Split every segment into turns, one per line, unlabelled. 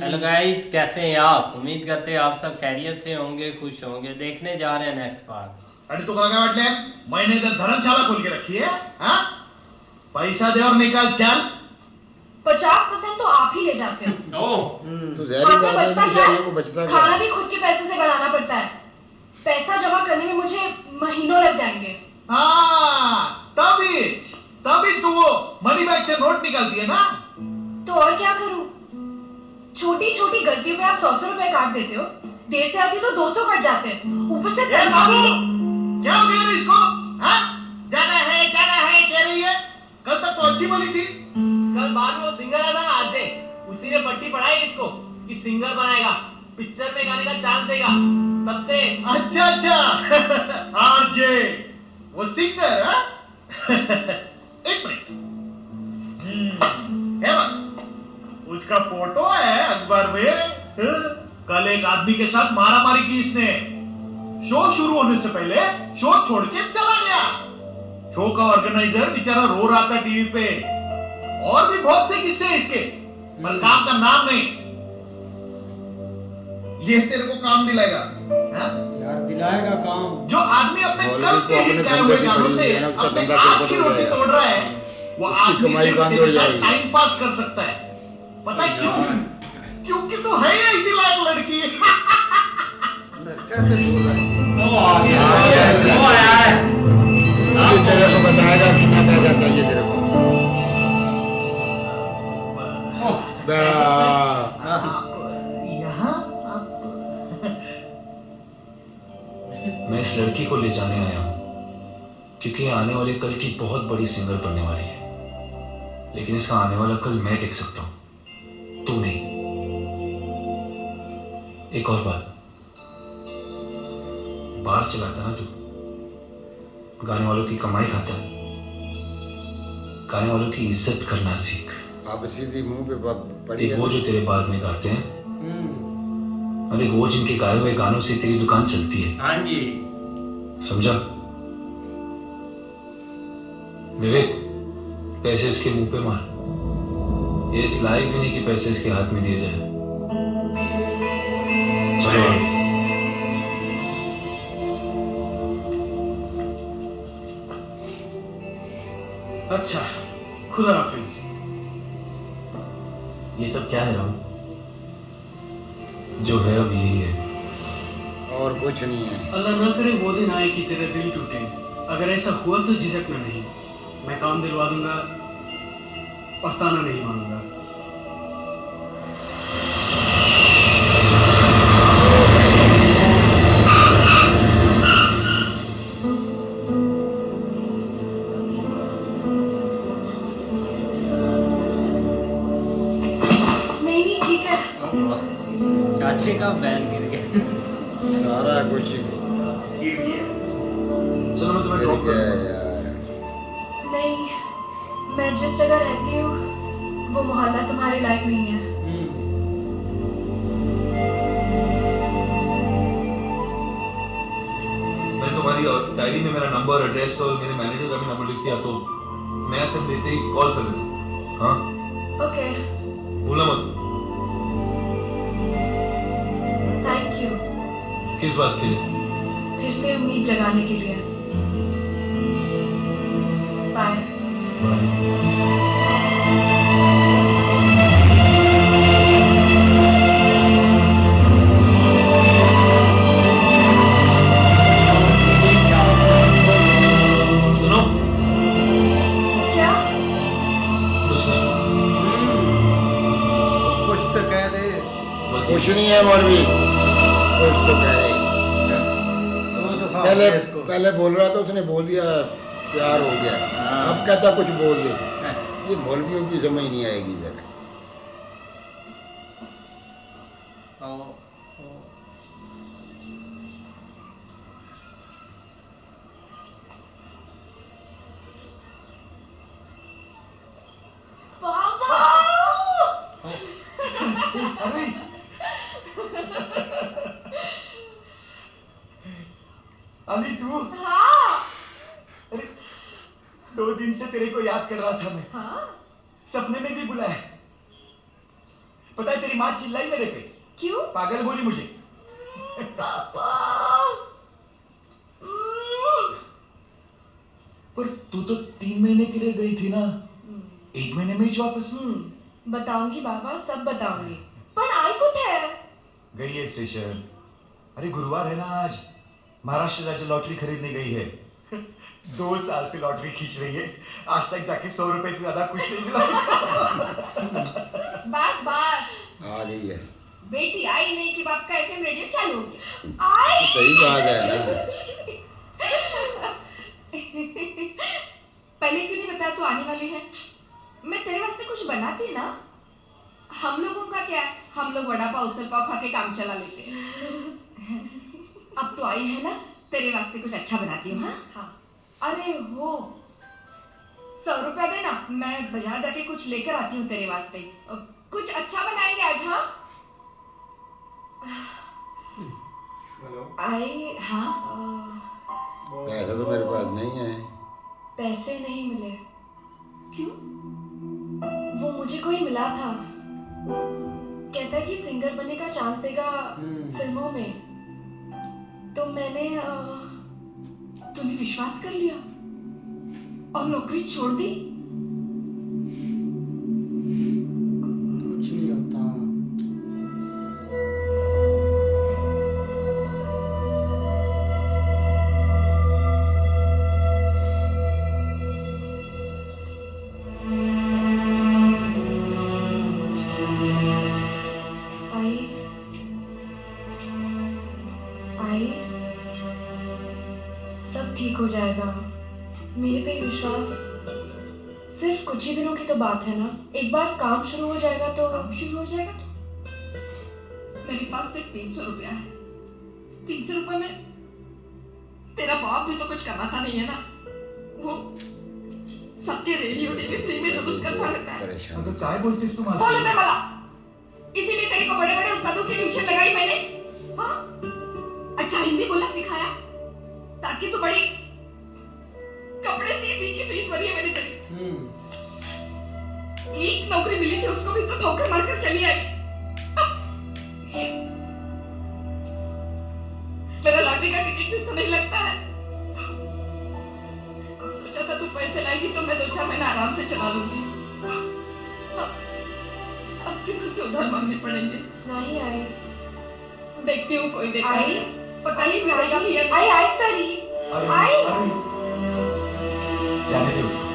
Hello guys, कैसे हैं आप? उम्मीद करते हैं आप सब खैरियत से होंगे, खुश होंगे। देखने जा रहे हैं नेक्स्ट पार्ट।
अरे तू काय वाटले मैंने इधर धर्मशाला खोल के रखी है हाँ? पैसा दे और निकाल चल।
50% तो आप ही ले जाते हो।
ओह,
तो जहरी
हाथ में
बात है
बचता
कि
क्या
बेचारियों
है?
को बचता क्या
खाना
है?
भी खुद के पैसे से बनाना पड़ता है। पैसा जमा करने में मुझे महीनों लग जाएंगे।
हाँ तभी तभी तू वो मनी बैग से नोट निकालती है ना।
तो और क्या करूं? छोटी छोटी गलतियों पे आप 100 रुपए काट देते हो। देर से आती तो 200 कट जाते हैं। ऊपर से
ए बाबू क्या हो गया रे इसको हाँ? जाना है कह रही है। कल तक तो अच्छी बोली थी।
कल बाद में वो सिंगर आया था ना आज से, उसी ने पट्टी पढ़ाई इसको कि सिंगर बनाएगा, पिक्चर में गाने का चांस देगा। तब से
अच्छा आरजे वो सिंगर हाँ? एक मिनट है बस उसका फोटो है अखबार में हाँ? कल एक आदमी के साथ मारामारी की इसने। शो शुरू होने से पहले शो छोड़ के चला गया। शो का ऑर्गेनाइजर बेचारा रो रहा था टीवी पे। और भी बहुत से किस्से हैं इसके पर काम का नाम नहीं। ये तेरे को काम दिलाएगा हाँ?
यार दिलाएगा काम।
जो आदमी अपने
मौलवी
कल
को
के
अपने
हिट गाए
धंधे
हुए
की
गानों
पड़ी
से
हुई है ना, उसका
अपने
धंधा
आज
चौपट
की
हो
रोटी
जाएगा।
तोड़ रहा है। वो
उसकी
आदमी
कमाई
सिर्फ
बंद
तेरे
हो
साथ
जाएगी।
टाइम पास कर सकता है। पता है क्यों? क्योंकि तू है ही ऐसी लायक लड़की।
कैसे बोल रहा है?
वो आ गया, वो आया है।
अभी तेरे को बताएगा कितना पैसा चाहिए तेरे को। बा-
यहाँ
मैं इस लड़की को ले जाने आया हूं क्योंकि ये आने वाले कल की बहुत बड़ी सिंगर बनने वाली है। लेकिन इसका आने वाला कल मैं देख सकता हूं, तू नहीं। एक और बात, बाहर चलाता ना तू, गाने वालों की कमाई खाता, गाने वालों की इज्जत करना सीख।
अब सीधी मुंह पे पड़ी
एक
है।
वो जो तेरे बाग में गाते हैं और एक वो जिनके गाए हुए गानों से तेरी दुकान चलती है,
हाँ जी।
समझा? विवेक, पैसे इसके मुंह पे मार। ये इस लायक भी नहीं कि पैसे इसके हाथ में दिए जाए। चलो आओ।
अच्छा खुदा हाफिज।
ये सब क्या है राहुल? जो है अब यही है।
और कुछ नहीं है।
अल्लाह ना करे वो दिन आए कि तेरा दिल टूटे। अगर ऐसा हुआ तो झिझकना नहीं, मैं काम दिलवा दूंगा और ताना नहीं मानूंगा।
नहीं नहीं ठीक है।
चाचे का बैन गिर गया।
सारा कुछ
गिर गया।
चलो मैं तुम्हें
गिर
ड्रॉप कर
गया
दूंगा।
यार।
नहीं, मैं जिस जगह रहती हूँ वो मोहल्ला तुम्हारे लायक नहीं है।
मैं तुम्हारी डायरी में मेरा नंबर, एड्रेस और मेरे मैनेजर का भी नंबर लिख दिया, तो मैं सिर्फ लेते ही कॉल कर देना। हाँ,
ओके,
भूलना मत।
Thank you.
किस बात के लिए?
फिर से उम्मीद जगाने के लिए। बाय।
सुनो,
क्या?
कुछ नहीं,
कुछ तो कह दे।
बस
कुछ नहीं है मौलवी, कुछ तो कह रहे।
दो दफा
पहले
इसको।
पहले बोल रहा था, उसने बोल दिया प्यार हो गया।
हाँ।
अब कहता कुछ बोल दे। ये मौलवियों की समझ नहीं आएगी इधर।
पापा!
अरे अली तू
हाँ।
अरे 2 दिन से तेरे को याद कर रहा था मैं।
हाँ?
सपने में भी बुलाया। पता है तेरी माँ चिल्लाई मेरे पे,
क्यों?
पागल बोली मुझे।
पापा।
पर तू तो 3 महीने के लिए गई थी ना, 1 महीने में ही वापस।
बताऊंगी बाबा, सब बताऊंगी। पर आई कुछ है?
गई है स्टेशन। अरे गुरुवार है ना आज, महाराष्ट्र राज्य लॉटरी खरीदने गई है। 2 साल से लॉटरी खींच रही है, आज तक जाके 100 रुपए से ज्यादा कुछ नहीं मिला।
बस बस,
आ गई है।
बेटी आई नहीं कि बाप का एफएम रेडियो चालू हो गया। आई
तो सही बात है ना।
पहले क्यों नहीं बताया तू आने वाली है? मैं तेरे वास्ते कुछ बनाती ना। हम लोगों का क्या है, हम लोग वड़ा पाव उसल पाव खा के काम चला लेते हैं। अब तो आई है ना, तेरे वास्ते कुछ अच्छा बनाती हूँ। हाँ। अरे वो 100 रुपया देना, मैं बाजार जाके कुछ लेकर आती हूँ तेरे वास्ते। कुछ अच्छा बनाएंगे आज। हाँ आई। हाँ
पैसा तो मेरे पास नहीं है।
पैसे नहीं मिले? क्यों? वो मुझे कोई मिला था, कहता है कि सिंगर बनने का चांस देगा फिल्मों में। तो मैंने तूने विश्वास कर लिया और नौकरी छोड़ दी।
कुछ नहीं होता।
आई, सब ठीक हो जाएगा, मेरे पे विश्वास। सिर्फ कुछ ही दिनों की तो बात है ना। एक बार काम शुरू हो जाएगा तो मेरे पास सिर्फ 300 रुपया है। 300 रुपये में तेरा बाप भी तो कुछ कमाता नहीं है ना। वो सबके रेडियो टीवी फ्री में सर्विस करता रहता है।
परेशान
तो काय बोलतीस तू मला?
बोलो मला, इसीलिए तेरे को बड़े बड़े उस्तादों की ट्यूशन लगाई मैंने। हाँ, अच्छा हिंदी बोलना सिखाया ताकि तू बड़ी कपड़े सी की फीस भरी है मैंने तेरी। एक नौकरी मिली थी, उसको भी तो ठोकर मारकर चली आई। मेरा लॉटरी का टिकट भी तो नहीं लगता है। सोचा था तू पैसे लाएगी तो मैं 2-4 महीना आराम से चला लूंगी। अब किसी से उधार मांगने पड़ेंगे। नहीं आई। देखती हूँ कोई देता है। पता नहीं कोई देगा भी या आई तरी।
अरे जाने दे उसको।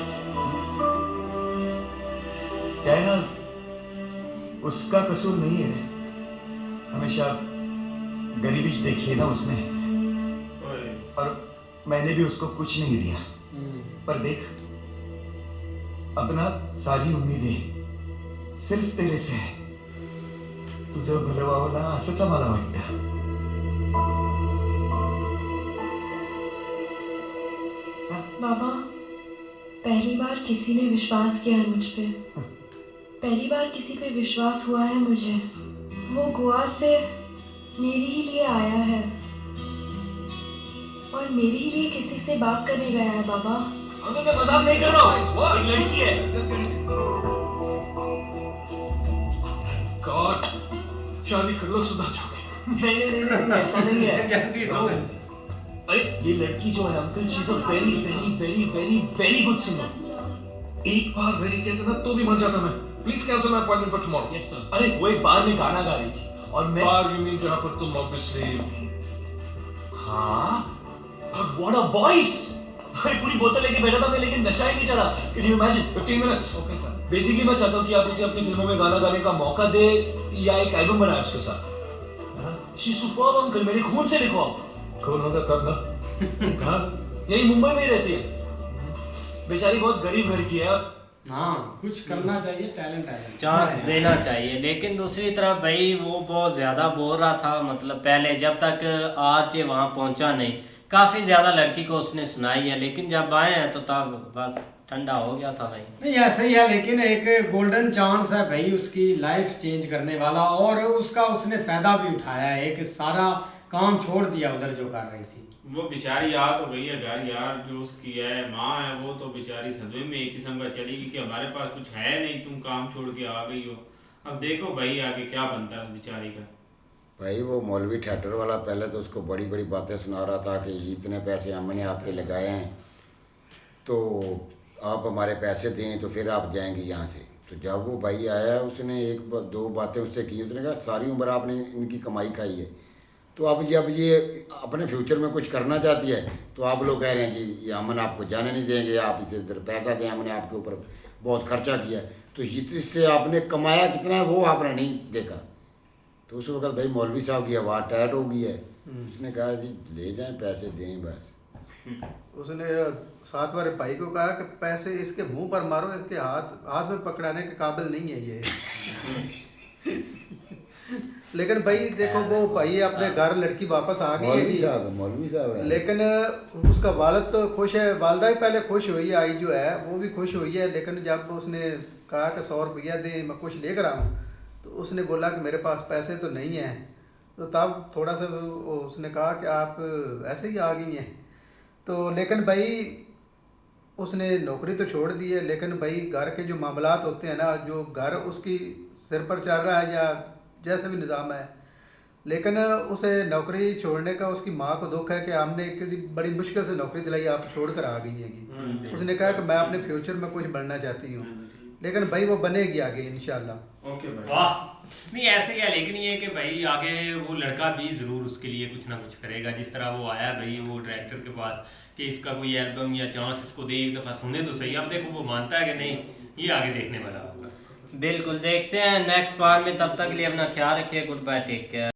क्या है ना, उसका कसूर नहीं है। हमेशा गरीबी देखी है ना उसने, और मैंने भी उसको कुछ नहीं दिया। पर देख, अपना सारी उम्मीदें सिर्फ तेरे से है। तुझं भलं व्हावं ना असंच आम्हाला वाटतं।
बाबा, पहली बार किसी ने विश्वास किया है मुझ पे। पहली बार किसी पे विश्वास हुआ है मुझे। वो गोवा से मेरे ही लिए आया है और मेरे ही लिए किसी से बात करने गया है। बाबा,
मैं मजाक नहीं कर रहा हूँ, एक लड़की है।
गॉड, शादी कर लो, सुधर जाओगे।
नहीं, ऐसा नहीं है।
जल्दी समझ।
अरे ये लड़की जो है uncle, she is a very very very very very good singer.
एक बार वही कहते ना तो भी मान जाता मैं। Please cancel my appointment for tomorrow.
Yes sir. अरे वो एक बार में गाना गा रही थी और मैं।
बार यू मीन जहां पर तुम ऑब्वियसली।
हाँ, व्हाट अ वॉइस। अरे पूरी बोतल लेके बैठा था मैं, लेकिन नशा ही नहीं चढ़ा। Can you imagine?
15 minutes. Okay sir.
Basically मैं चाहता हूँ कि आप उसे अपनी फिल्मों में गाना गाने का मौका दे या एक एल्बम बनाए उसके साथ। शी सुपर्ब अंकल, मेरे खून से लिखो आप।
कौन होगा तब ना?
कहाँ? यही मुंबई में ही रहती है। बेचारी बहुत गरीब घर की है।
हाँ, कुछ करना चाहिए, टैलेंट है,
चांस देना चाहिए। लेकिन दूसरी तरफ भाई वो बहुत ज़्यादा बोल रहा था, मतलब पहले जब तक आज ये वहाँ पहुँचा नहीं, काफ़ी ज़्यादा लड़की को उसने सुनाई है, लेकिन जब आए हैं तो तब बस ठंडा हो गया था भाई।
नहीं ऐसे ही है, लेकिन एक गोल्डन चांस है भाई उसकी लाइफ चेंज करने वाला, और उसका उसने फायदा भी उठाया है। एक सारा काम छोड़ दिया उधर जो कर रही थी।
वो बेचारी आ तो गई है घर यार, जो उसकी है माँ है वो तो बेचारी सदमे में एक किस्म का चली गई कि हमारे पास कुछ है नहीं, तुम काम छोड़ के आ गई हो। अब देखो भाई आगे क्या बनता है उस बेचारी का।
भाई वो मौलवी थिएटर वाला पहले तो उसको बड़ी बड़ी बातें सुना रहा था कि इतने पैसे हमने आपके लगाए हैं, तो आप हमारे पैसे दें तो फिर आप जाएंगे यहाँ से। तो जब वो भाई आया उसने दो बातें उससे की। उसने कहा सारी उम्र आपने इनकी कमाई खाई है, तो अब जब ये अपने फ्यूचर में कुछ करना चाहती है तो आप लोग कह रहे हैं कि ये हमने आपको जाने नहीं देंगे, आप इसे इधर पैसा दें, हमने आपके ऊपर बहुत खर्चा किया है, तो इससे आपने कमाया कितना है वो आपने नहीं देखा। तो उस वक्त भाई मौलवी साहब की आवाज़ टाइट हो गई है। उसने कहा जी ले जाएं पैसे दें बस।
उसने साथ वाले भाई को कहा कि पैसे इसके मुंह पर मारो, इसके हाथ में पकड़ाने के काबिल नहीं है ये। लेकिन भाई देखो वो भाई अपने घर लड़की वापस आ गई है,
मौलवी साहब है।
लेकिन उसका वालिद तो खुश है, वालदा भी पहले खुश हुई है, आई जो है वो भी खुश हुई है। लेकिन जब उसने कहा कि 100 रुपया दे मैं कुछ लेकर आऊँ, तो उसने बोला कि मेरे पास पैसे तो नहीं हैं। तो तब थोड़ा सा उसने कहा कि आप ऐसे ही आ गई हैं। तो लेकिन भाई उसने नौकरी तो छोड़ दी है, लेकिन भाई घर के जो मामलात होते हैं ना, जो घर उसकी सिर पर चल रहा है या जैसा भी निज़ाम है, लेकिन उसे नौकरी छोड़ने का उसकी माँ को दुख है कि हमने एक बड़ी मुश्किल से नौकरी दिलाई, आप छोड़ कर आ गई है। उसने कहा कि मैं अपने फ्यूचर में कुछ बनना चाहती हूँ, लेकिन भाई वो बनेगी आगे इंशाल्लाह।
ओके भाई।
वाह, नहीं ऐसे ही है, लेकिन ये कि भाई आगे वो लड़का भी ज़रूर उसके लिए कुछ ना कुछ करेगा। जिस तरह वो आया भाई वो डायरेक्टर के पास कि इसका कोई एल्बम या चांस इसको दे, एक दफ़ा सुने तो सही। अब देखो वो मानता है कि नहीं, ये आगे देखने वाला होगा। बिल्कुल, देखते हैं नेक्स्ट पार्ट में। तब तक के लिए अपना ख्याल रखिए। Good bye, take care.